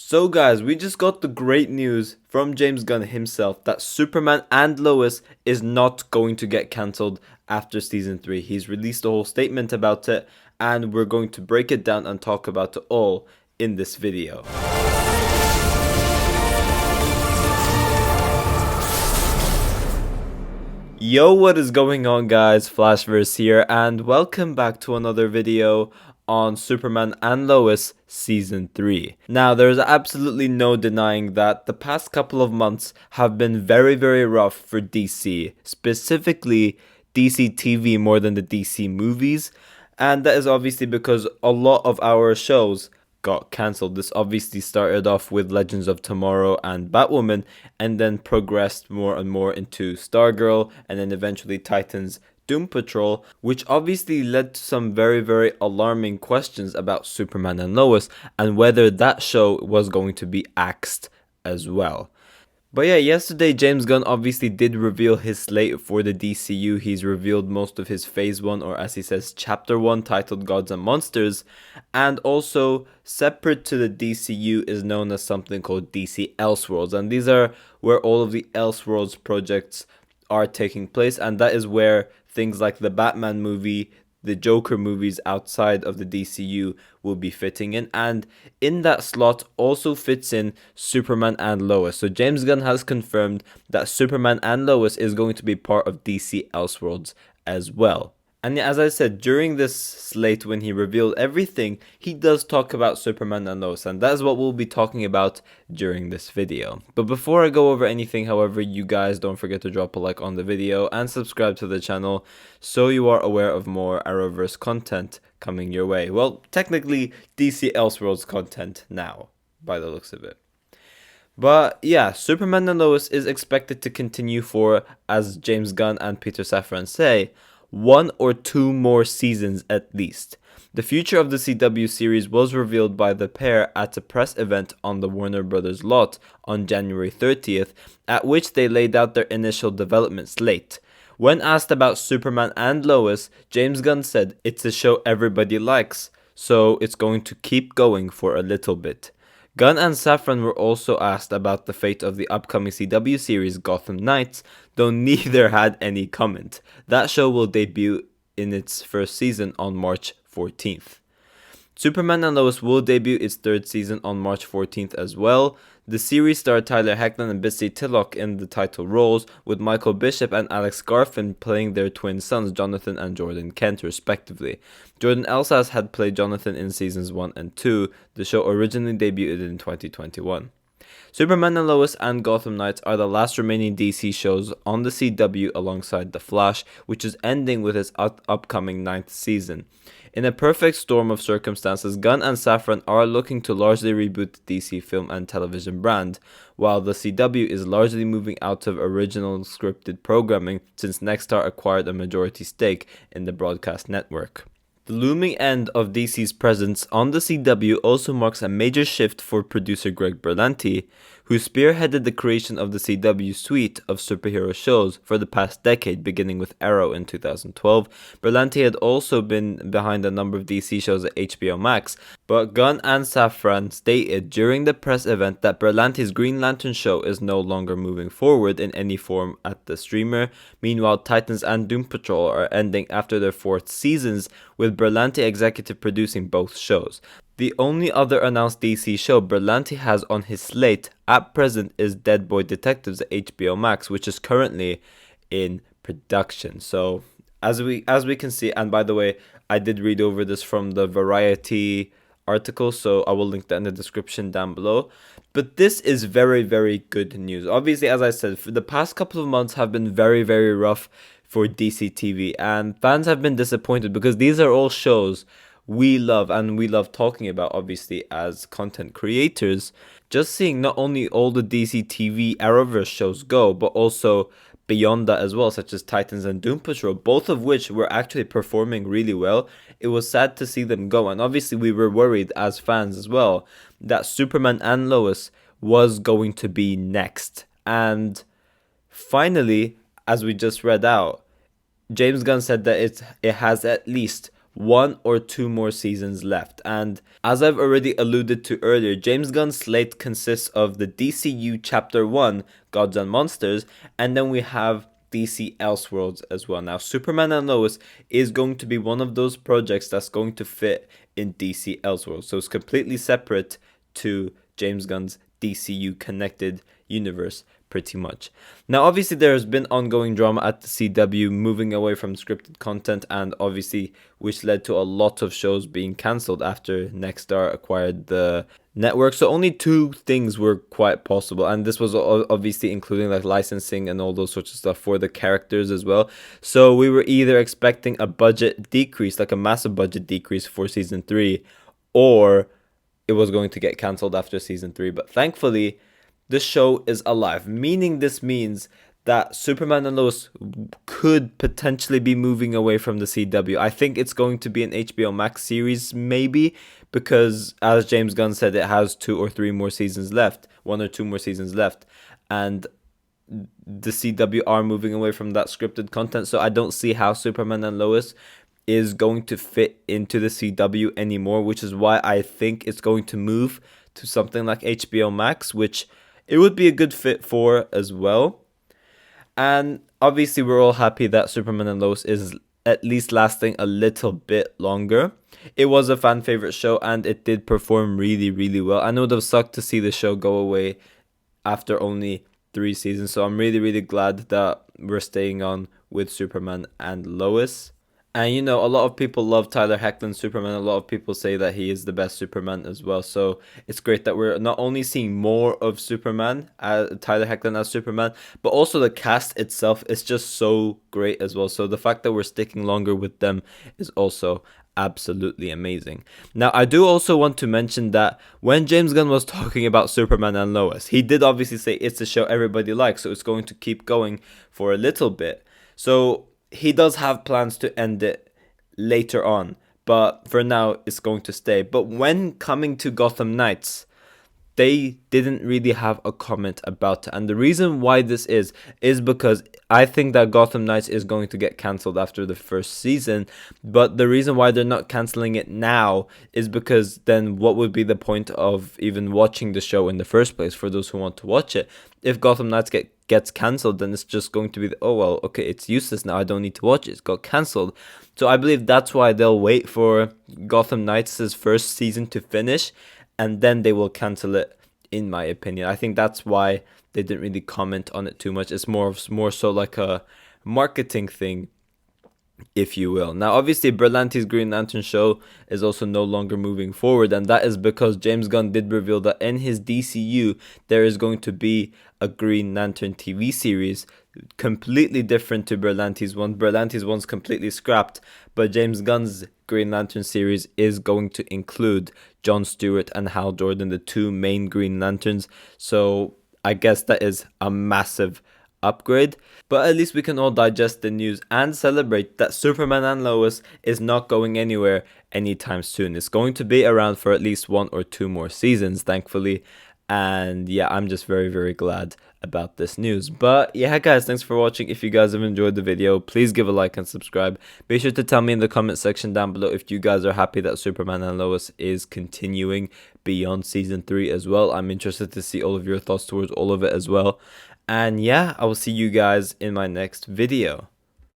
So guys, we just got the great news from James Gunn himself that Superman and Lois is not going to get cancelled after season 3. He's released a whole statement about it, and we're going to break it down and talk about it all in this video. Yo, what is going on guys, Flashverse here, and welcome back to another video on Superman and Lois Season 3. Now, there's absolutely no denying that the past couple of months have been very rough for DC, specifically DCTV more than the DC movies, and that is obviously because a lot of our shows got cancelled. This obviously started off with Legends of Tomorrow and Batwoman, and then progressed more and more into Stargirl, and then eventually Titans Doom Patrol, which obviously led to some very alarming questions about Superman and Lois and whether that show was going to be axed as well. But yeah, yesterday James Gunn obviously did reveal his slate for the DCU. He's revealed most of his Phase 1, or as he says, Chapter 1, titled Gods and Monsters. And also, separate to the DCU is known as something called DC Elseworlds. And these are where all of the Elseworlds projects are taking place. And that is where things like the Batman movie, the Joker movies outside of the DCU will be fitting in, and in that slot also fits in Superman and Lois. So James Gunn has confirmed that Superman and Lois is going to be part of DC Elseworlds as well. And as I said, during this slate, when he revealed everything, he does talk about Superman and Lois, and that is what we'll be talking about during this video. But before I go over anything, however, you guys don't forget to drop a like on the video and subscribe to the channel so you are aware of more Arrowverse content coming your way. Well, technically DC Elseworlds content now, by the looks of it. But yeah, Superman and Lois is expected to continue for, as James Gunn and Peter Safran say, 1 or 2 more seasons at least. The future of the CW series was revealed by the pair at a press event on the Warner Brothers lot on January 30th, at which they laid out their initial development slate. When asked about Superman and Lois, James Gunn said, "It's a show everybody likes, so it's going to keep going for a little bit." Gunn and Safran were also asked about the fate of the upcoming CW series Gotham Knights, though neither had any comment. That show will debut in its first season on March 14th. Superman and Lois will debut its 3rd season on March 14th as well. The series starred Tyler Hoechlin and Bissy Tilloch in the title roles, with Michael Bishop and Alex Garfin playing their twin sons Jonathan and Jordan Kent respectively. Jordan Elsas had played Jonathan in seasons 1 and 2. The show originally debuted in 2021. Superman and Lois and Gotham Knights are the last remaining DC shows on the CW alongside The Flash, which is ending with its upcoming 9th season. In a perfect storm of circumstances, Gunn and Safran are looking to largely reboot the DC film and television brand, while the CW is largely moving out of original scripted programming since Nexstar acquired a majority stake in the broadcast network. The looming end of DC's presence on the CW also marks a major shift for producer Greg Berlanti, who spearheaded the creation of the CW suite of superhero shows for the past decade, beginning with Arrow in 2012. Berlanti had also been behind a number of DC shows at HBO Max, but Gunn and Safran stated during the press event that Berlanti's Green Lantern show is no longer moving forward in any form at the streamer. Meanwhile, Titans and Doom Patrol are ending after their 4th seasons, with Berlanti executive producing both shows. The only other announced DC show Berlanti has on his slate at present is Dead Boy Detectives at HBO Max, which is currently in production. So as we can see, and by the way, I did read over this from the Variety article, so I will link that in the description down below. But this is very good news. Obviously, as I said, for the past couple of months have been very rough for DCTV, and fans have been disappointed because these are all shows we love and we love talking about, obviously, as content creators. Just seeing not only all the DCTV Arrowverse shows go, but also beyond that as well, such as Titans and Doom Patrol, both of which were actually performing really well. It was sad to see them go, and obviously we were worried as fans as well that Superman and Lois was going to be next. And finally, as we just read out, James Gunn said that it has at least 1 or 2 more seasons left. And as I've already alluded to earlier, James Gunn's slate consists of the DCU Chapter 1, Gods and Monsters, and then we have DC Elseworlds as well. Now, Superman and Lois is going to be one of those projects that's going to fit in DC Elseworlds. So it's completely separate to James Gunn's DCU connected universe, pretty much. Now, obviously, there has been ongoing drama at the CW, moving away from scripted content, and obviously, which led to a lot of shows being cancelled after Nexstar acquired the network. So only 2 things were quite possible, and this was obviously including like licensing and all those sorts of stuff for the characters as well. So we were either expecting a budget decrease, like a massive budget decrease for season 3, or it was going to get cancelled after season 3. But thankfully, the show is alive, meaning this means that Superman and Lois could potentially be moving away from the CW. I think it's going to be an HBO Max series, maybe, because as James Gunn said, it has 2 or 3 more seasons left, 1 or 2 more seasons left, and the CW are moving away from that scripted content. So I don't see how Superman and Lois is going to fit into the CW anymore, which is why I think it's going to move to something like HBO Max, which it would be a good fit for as well. And obviously we're all happy that Superman and Lois is at least lasting a little bit longer. It was a fan favorite show and it did perform really, really well. I know it would have sucked to see the show go away after only 3 seasons, so I'm really, really glad that we're staying on with Superman and Lois. And you know, a lot of people love Tyler Hoechlin's Superman. A lot of people say that he is the best Superman as well. So it's great that we're not only seeing more of Superman, Tyler Hoechlin as Superman, but also the cast itself is just so great as well. So the fact that we're sticking longer with them is also absolutely amazing. Now, I do also want to mention that when James Gunn was talking about Superman and Lois, he did obviously say it's a show everybody likes, so it's going to keep going for a little bit. So he does have plans to end it later on, but for now it's going to stay. But when coming to Gotham Knights, they didn't really have a comment about it. And the reason why this is because I think that Gotham Knights is going to get cancelled after the first season. But the reason why they're not cancelling it now is because then what would be the point of even watching the show in the first place for those who want to watch it? If Gotham Knights gets cancelled, then it's just going to be, oh, well, okay, it's useless now. I don't need to watch it. It's got cancelled. So I believe that's why they'll wait for Gotham Knights' first season to finish, and then they will cancel it, in my opinion. I think that's why they didn't really comment on it too much. It's more so like a marketing thing, if you will. Now, obviously, Berlanti's Green Lantern show is also no longer moving forward, and that is because James Gunn did reveal that in his DCU, there is going to be a Green Lantern TV series, completely different to Berlanti's one. Berlanti's one's completely scrapped, but James Gunn's Green Lantern series is going to include Jon Stewart and Hal Jordan, the 2 main Green Lanterns. So I guess that is a massive upgrade, but at least we can all digest the news and celebrate that Superman and Lois is not going anywhere anytime soon. It's going to be around for at least 1 or 2 more seasons, thankfully. And yeah, I'm just very, very glad about this news. But yeah, guys, thanks for watching. If you guys have enjoyed the video, please give a like and subscribe. Be sure to tell me in the comment section down below if you guys are happy that Superman and Lois is continuing beyond season 3 as well. I'm interested to see all of your thoughts towards all of it as well. And yeah, I will see you guys in my next video.